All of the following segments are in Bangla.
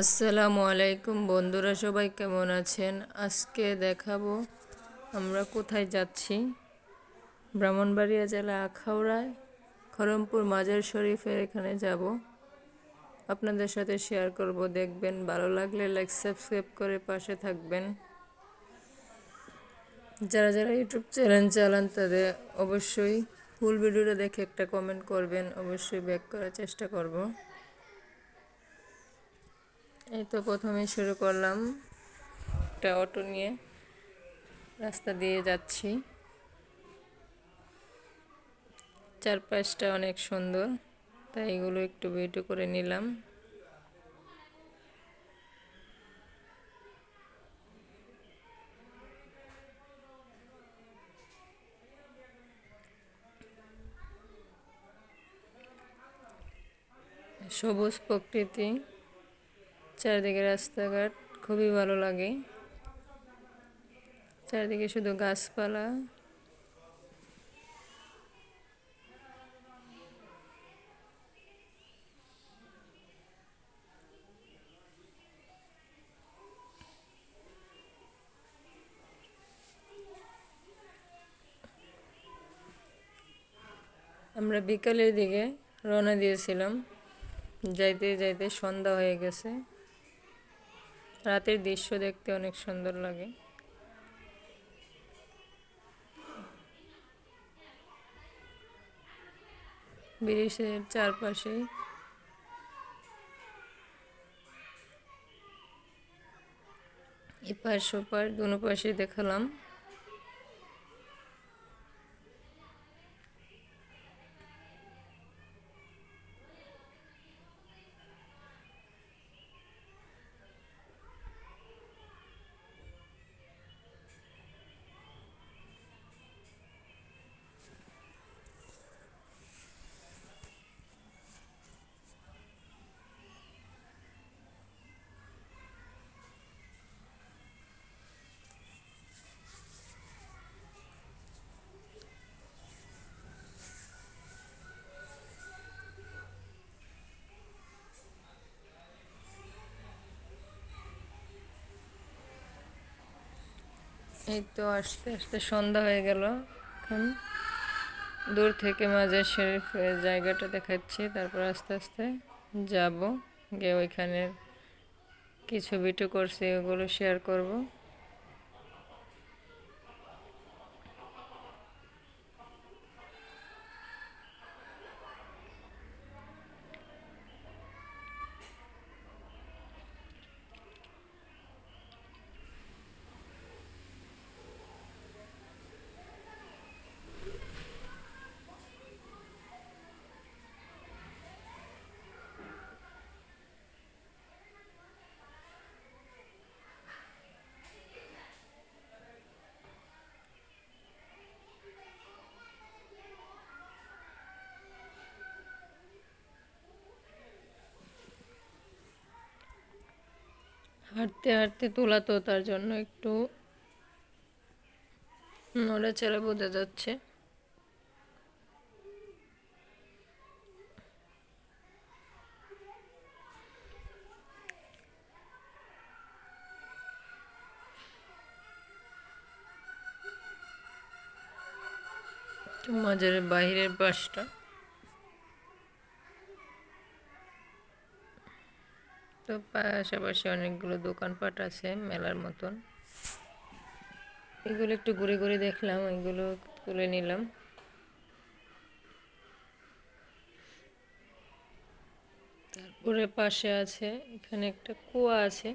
আসসালামু আলাইকুম বন্ধুরা, সবাই কেমন আছেন? আজকে দেখাবো আমরা কোথায় যাচ্ছি। ব্রাহ্মণবাড়িয়া জেলা আখাউড়ায় খড়মপুর মাজার শরীফের এখানে যাব। আপনাদের সাথে শেয়ার করব, দেখবেন। ভালো লাগলে লাইক সাবস্ক্রাইব করে পাশে থাকবেন। যারা যারা ইউটিউব চ্যানেল চালান তাদের অবশ্যই ফুল ভিডিওটা দেখে একটা কমেন্ট করবেন, অবশ্যই ব্যাক করার চেষ্টা করব। এই তো প্রথমেই শুরু করলাম, একটা অটো নিয়ে রাস্তা দিয়ে যাচ্ছি। চারপাশটা অনেক সুন্দর, তাই এগুলো একটু ভিডিও করে নিলাম। সবুজ প্রকৃতি, চারিদিকে রাস্তাঘাট, খুবই ভালো লাগে। চারিদিকে শুধু গাছপালা। আমরা বিকালের দিকে রওনা দিয়েছিলাম। যাইতে যাইতে সন্ধ্যা হয়ে গেছে। রাতের দৃশ্য দেখতে অনেক সুন্দর লাগে। ব্রিজের চারপাশে এপার সেপার দুনো পাশে দেখালাম। এই তো আস্তে আস্তে সন্ধ্যা হয়ে গেল। এখন দূর থেকে মাজার শরীফের জায়গাটা দেখাচ্ছি, তারপর আস্তে আস্তে যাব, গিয়ে ওইখানে কিছু ভিডিও করছি, ওগুলো শেয়ার করব। হাঁটতে হাঁটতে তোলা, তো তার জন্য একটু নড়াচড়া বোঝা যাচ্ছে। মাজারের বাহিরের পাশটা, তো পাশাপাশি অনেকগুলো দোকানপাট আছে মেলার মতন। এগুলো একটু ঘুরে ঘুরে দেখলাম, এগুলো তুলে নিলাম। তারপরে পাশে আছে, এখানে একটা কুয়া আছে।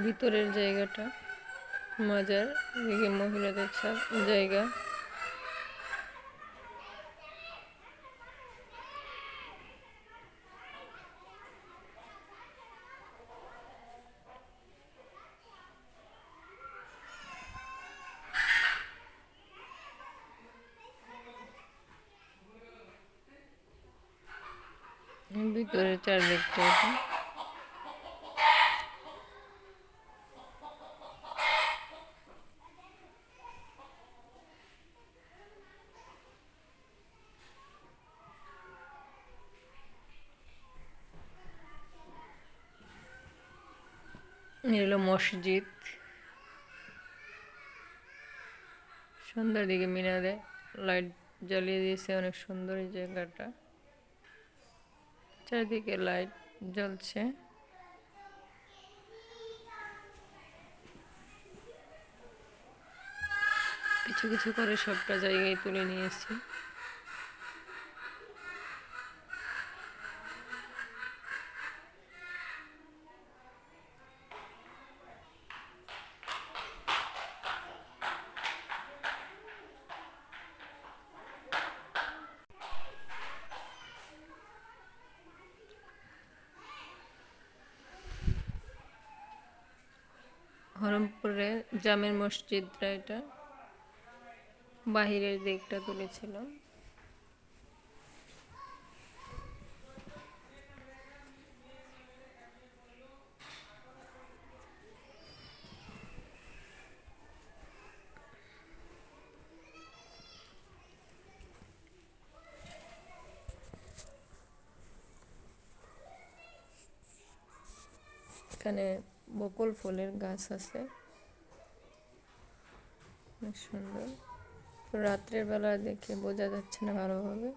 ভিতরের জায়গাটা মাজার, এদিকে মহিলাদের জায়গা। ভিতরে চারদিকটা এটা। এই হলো মসজিদ। সন্ধ্যার দিকে মিনারে লাইট জ্বালিয়ে দিয়েছে, অনেক সুন্দর এই জায়গাটা। চারিদিকে লাইট জ্বলছে। কিছু কিছু করে সবটা জায়গায় তুলে নিয়েছি। হরমপুরে জামের মসজিদটা এটা, বাহিরের দিকটা তুলেছিলাম। এখানে বকুল ফুলের গাছ আছে, অনেক সুন্দর। তো রাত্রের বেলা দেখে বোঝা যাচ্ছে না ভালোভাবে।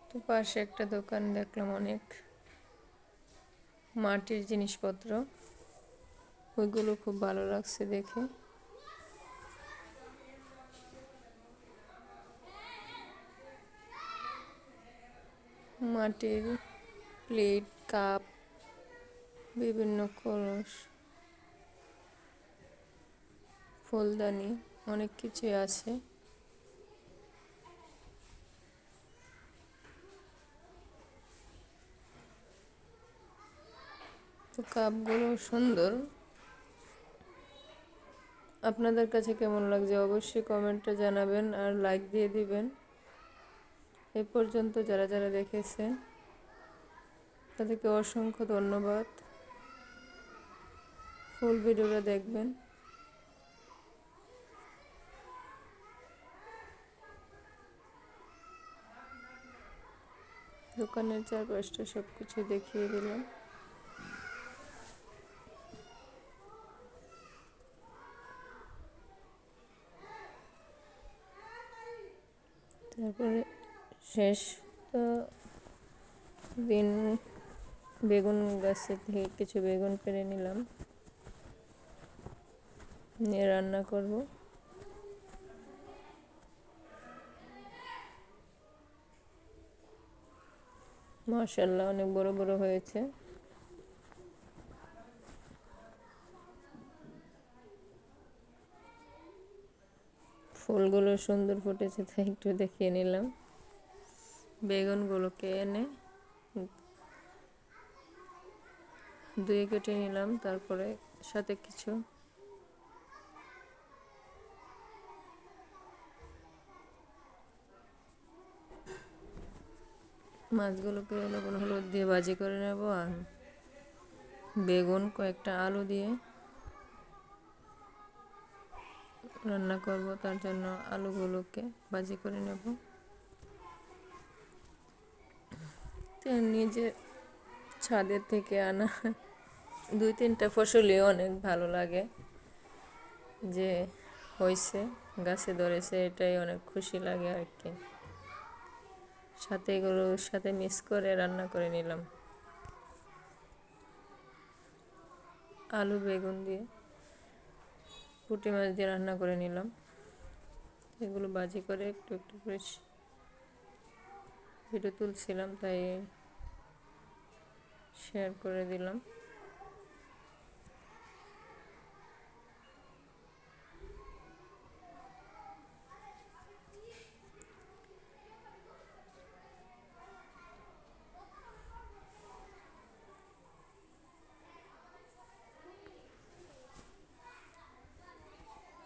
তো পাশে একটা দোকান দেখলাম, অনেক মাটির জিনিসপত্র, ওইগুলো খুব ভালো লাগছে দেখে। মাটির প্লেট, কাপ, বিভিন্ন কলস, ফুলদানি, অনেক কিছুই আছে। তো কাপগুলো সুন্দর। আপনাদের কাছে কেমন লাগছে অবশ্যই কমেন্টে জানাবেন, আর লাইক দিয়ে দিবেন। এ পর্যন্ত যারা যারা দেখেছে তাদেরকে অসংখ্য ধন্যবাদ। ফুল ভিডিওটা দেখবেন। দোকানের চারপাশটা সব কিছু দেখিয়ে দিলাম। তারপরে শেষ তো দিন বেগুন গাছে থেকে কিছু বেগুন পেড়ে নিলাম, নিয়ে রান্না করব। মাশাআল্লাহ, অনেক বড় বড় হয়েছে। ফুলগুলো সুন্দর ফুটেছে, তাই একটু দেখিয়ে নিলাম। বেগুনগুলোকে এনে ধুয়ে কেটে নিলাম, তারপরে সাথে কিছু মাছগুলোকে লবণ হলুদ দিয়ে ভাজি করে নেব, আর বেগুন কয়েকটা আলু দিয়ে রান্না করব। তার জন্য আলুগুলোকে ভাজি করে নেব। নিজে ছাদের থেকে আনা 2-3টা ফসলই অনেক ভালো লাগে, যে হয়েছে গাছে ধরেছে, এটাই অনেক খুশি লাগে আর কি। সাথে এগুলোর সাথে মিক্স করে রান্না করে নিলাম, আলু বেগুন দিয়ে পুঁটি মাছ দিয়ে রান্না করে নিলাম। এগুলো ভাজি করে একটু একটু করে ভিডিও তুলছিলাম, তাই শেয়ার করে দিলাম।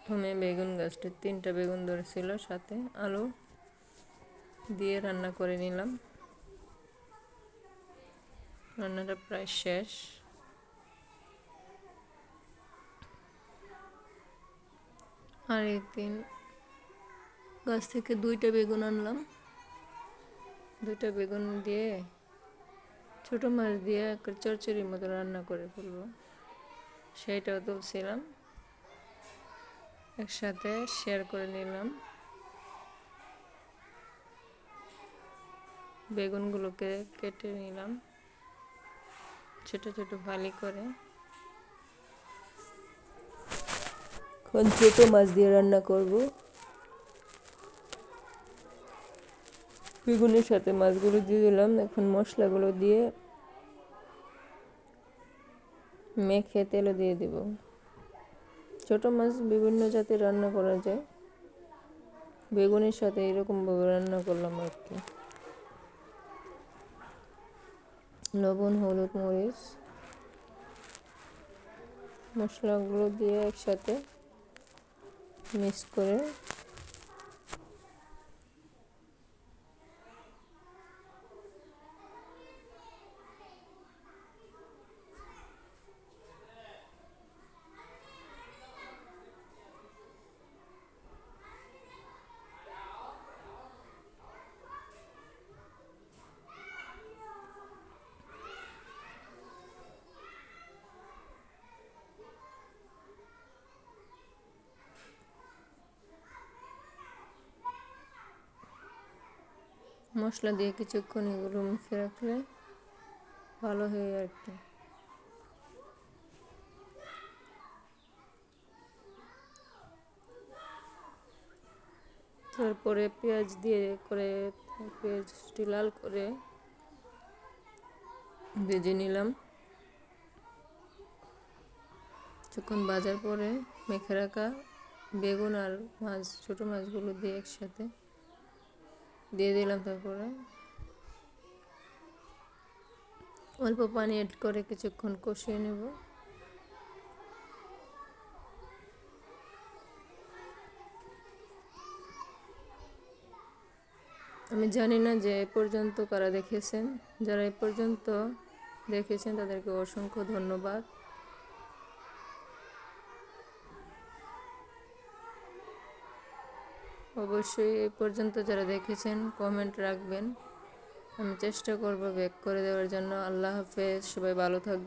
প্রথমে বেগুন গাছটা 3টা বেগুন ধরেছিল, সাথে আলু দিয়ে রান্না করে নিলাম। রান্নাটা প্রায় শেষ। আর একদিন গাছ থেকে 2টা বেগুন আনলাম, 2টা বেগুন দিয়ে ছোট মাছ দিয়ে একটা চচ্চড়ির মতো রান্না করে ফেলবো, সেইটাও তুলছিলাম, একসাথে শেয়ার করে নিলাম। বেগুনগুলোকে কেটে নিলাম ছোট ছোট ফালি করে। এখন ছোট মাছ দিয়ে রান্না করব। বেগুনের সাথে মাছগুলো দিয়ে দিলাম। এখন মশলাগুলো দিয়ে মেখে তেলে দিয়ে দিব। ছোট মাছ বিভিন্ন জাতের রান্না করা যায়, বেগুনের সাথে এরকমভাবে রান্না করলাম আর কি। লবণ, হলুদ, মরিচ, মশলাগুলো দিয়ে একসাথে মিক্স করে মশলা দিয়ে কিছুক্ষণ এগুলো মুখে রাখলে ভালো হয় আর কি। তারপরে পেঁয়াজ দিয়ে করে পেঁয়াজটি লাল করে ভেজে নিলাম। কিছুক্ষণ ভাজার পরে মেখে রাখা বেগুন আর মাছ, ছোটো মাছগুলো দিয়ে একসাথে দিয়ে দিলাম। তারপরে অল্প পানি অ্যাড করে কিছুক্ষণ কষিয়ে নেব। আমি জানি না যে এ পর্যন্ত কারা দেখেছেন, যারা এ পর্যন্ত দেখেছেন তাদেরকে অসংখ্য ধন্যবাদ। অবশ্যই এ পর্যন্ত যারা দেখেছেন কমেন্ট রাখবেন, আমি চেষ্টা করব ব্যাক করে দেওয়ার জন্য। আল্লাহ হাফেজ, সবাই ভালো থাকবে।